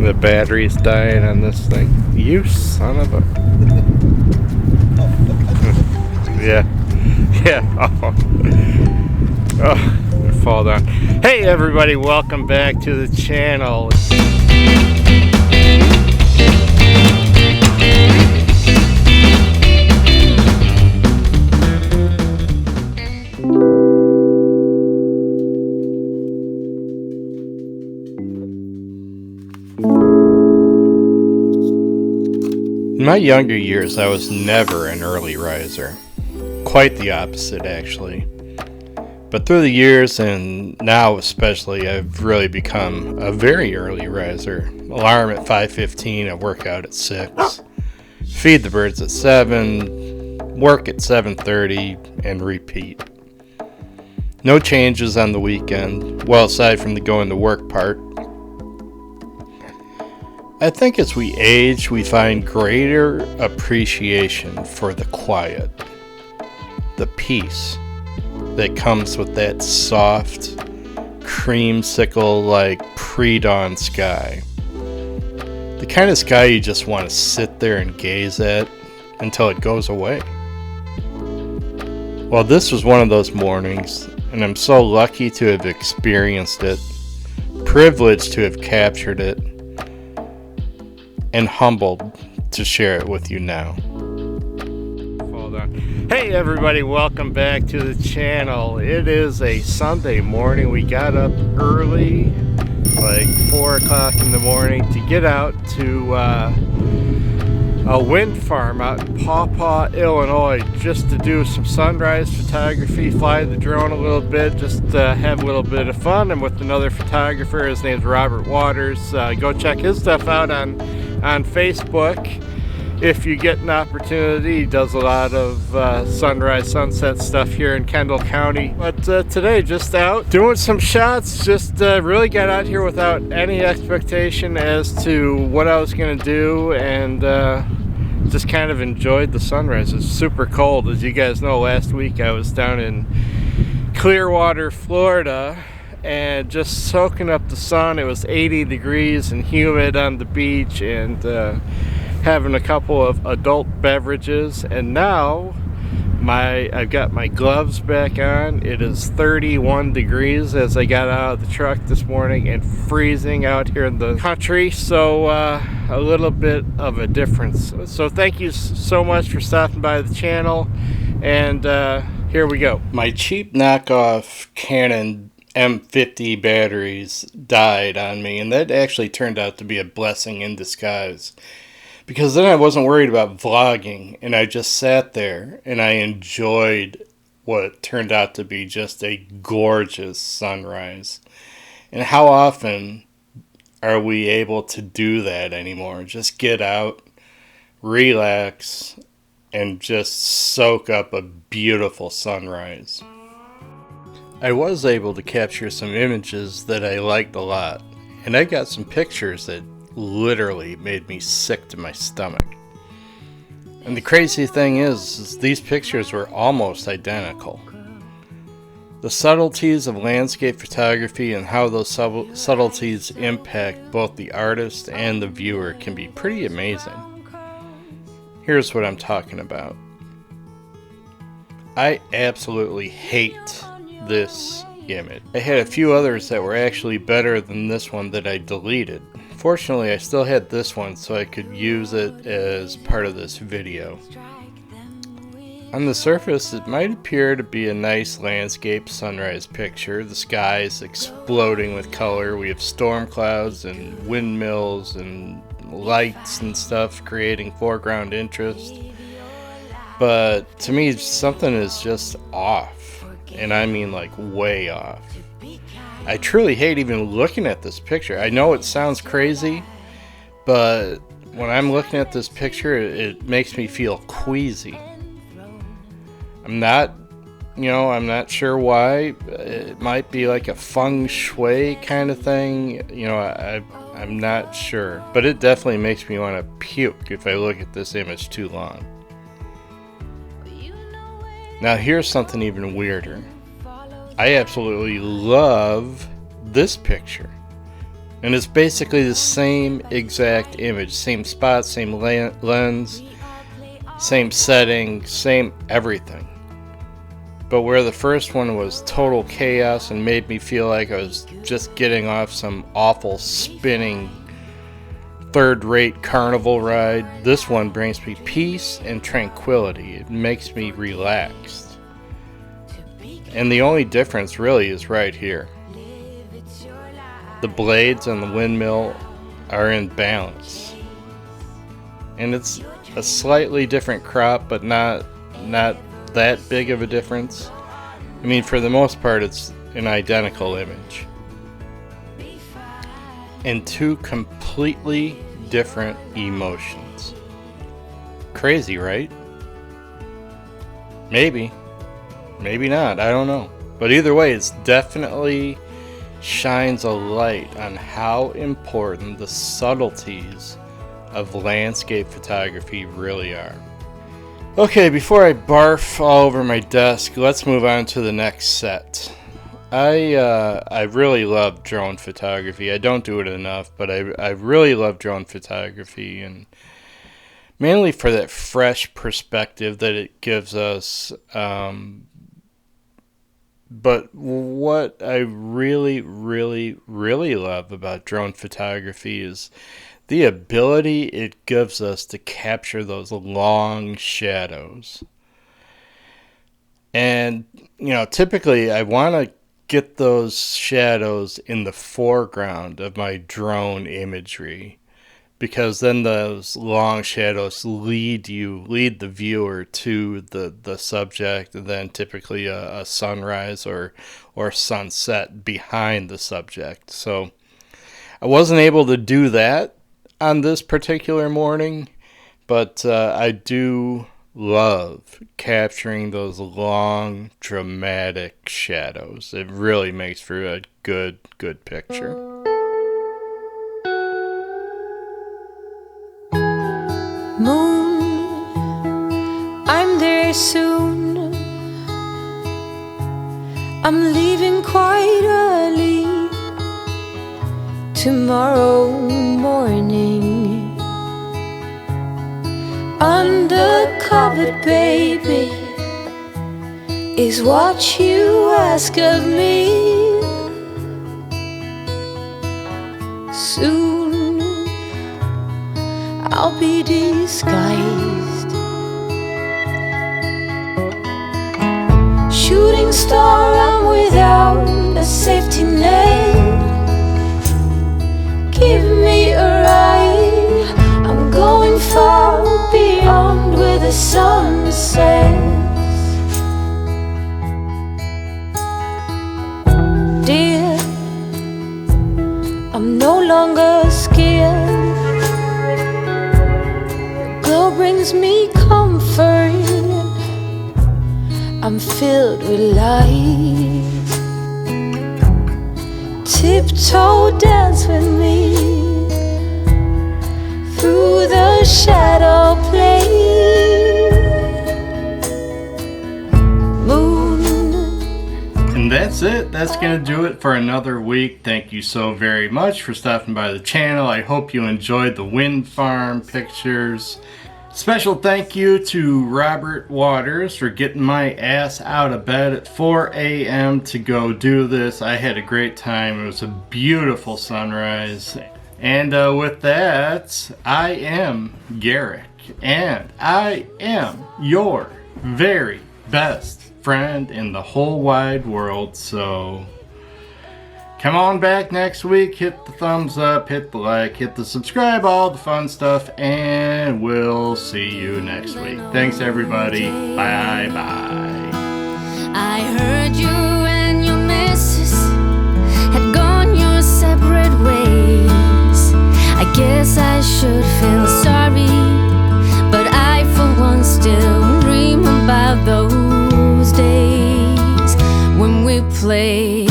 The battery's dying on this thing. You son of a... Yeah. Oh, fall down. Hey everybody, welcome back to the channel. In my younger years, I was never an early riser. Quite the opposite, actually. But through the years, and now especially, I've really become a very early riser. Alarm at 5:15, I work out at 6, feed the birds at 7, work at 7:30, and repeat. No changes on the weekend, well, aside from the going to work part. I think as we age, we find greater appreciation for the quiet, the peace that comes with that soft, creamsicle-like pre-dawn sky. The kind of sky you just want to sit there and gaze at until it goes away. Well, this was one of those mornings, and I'm so lucky to have experienced it, privileged to have captured it, and humbled to share it with you now. Hold on. Hey everybody, welcome back to the channel. It is a Sunday morning. We got up early, like 4 o'clock in the morning, to get out to a wind farm out in Paw Paw, Illinois, just to do some sunrise photography, fly the drone a little bit, just have a little bit of fun. I'm with another photographer. His name's Robert Waters. Go check his stuff out on Facebook if you get an opportunity. He does a lot of sunrise, sunset stuff here in Kendall County. But today, just out doing some shots. Just really got out here without any expectation as to what I was going to do, and just kind of enjoyed the sunrise. It's super cold. As you guys know, last week I was down in Clearwater, Florida, and just soaking up the sun. It was 80 degrees and humid on the beach, and having a couple of adult beverages. And now I've got my gloves back on. It is 31 degrees as I got out of the truck this morning, and freezing out here in the country. So a little bit of a difference. So thank you so much for stopping by the channel, and here we go. My cheap knockoff Canon M50 batteries died on me, and that actually turned out to be a blessing in disguise, because then I wasn't worried about vlogging, and I just sat there and I enjoyed what turned out to be just a gorgeous sunrise. And how often are we able to do that anymore? Just get out, relax, and just soak up a beautiful sunrise. I was able to capture some images that I liked a lot, and I got some pictures that literally made me sick to my stomach. And the crazy thing is these pictures were almost identical. The subtleties of landscape photography and how those subtleties impact both the artist and the viewer can be pretty amazing. Here's what I'm talking about. I absolutely hate this image. I had a few others that were actually better than this one that I deleted. Fortunately, I still had this one, so I could use it as part of this video. On the surface, it might appear to be a nice landscape sunrise picture. The sky is exploding with color. We have storm clouds and windmills and lights and stuff creating foreground interest. But to me, something is just off. And I mean like way off. I truly hate even looking at this picture. I know it sounds crazy, but when I'm looking at this picture, it makes me feel queasy. I'm not sure why. It might be like a feng shui kind of thing. I'm not sure. But it definitely makes me want to puke if I look at this image too long. Now here's something even weirder. I absolutely love this picture. And it's basically the same exact image, same spot, same lens, same setting, same everything. But where the first one was total chaos and made me feel like I was just getting off some awful spinning third-rate carnival ride, this one brings me peace and tranquility. It makes me relaxed. And the only difference really is right here. The blades on the windmill are in balance. And it's a slightly different crop, but not that big of a difference. I mean, for the most part, it's an identical image. And two completely different emotions. Crazy, right? Maybe. Maybe not. I don't know. But either way, it's definitely shines a light on how important the subtleties of landscape photography really are. Okay, before I barf all over my desk, let's move on to the next set. I really love drone photography. I don't do it enough, but I really love drone photography, and mainly for that fresh perspective that it gives us. But what I really love about drone photography is the ability it gives us to capture those long shadows. And, you know, typically I want to get those shadows in the foreground of my drone imagery, because then those long shadows lead the viewer to the subject, and then typically a sunrise or sunset behind the subject. So I wasn't able to do that on this particular morning, but I do love capturing those long dramatic shadows. It really makes for a good picture. Moon, I'm there soon. I'm leaving quite early tomorrow morning. Undercover, baby, is what you ask of me. Soon I'll be disguised. Shooting star, I'm without a safety net. Give me a ride. I'm going far beyond where the sun sets. Dear, I'm no longer scared. Glow brings me comfort. I'm filled with light. Tiptoe, dance with me through the shadow play. Moon. And that's it. That's gonna do it for another week. Thank you so very much for stopping by the channel. I hope you enjoyed the wind farm pictures. Special thank you to Robert Waters for getting my ass out of bed at 4 a.m. to go do this. I had a great time. It was a beautiful sunrise. And with that, I am Garrick, and I am your very best friend in the whole wide world. So come on back next week, hit the thumbs up, hit the like, hit the subscribe, all the fun stuff, and we'll see you next week. Thanks everybody. Bye bye. I heard you and your missus had gone your separate ways. I guess I should feel sorry, but I for one still dream about those days when we played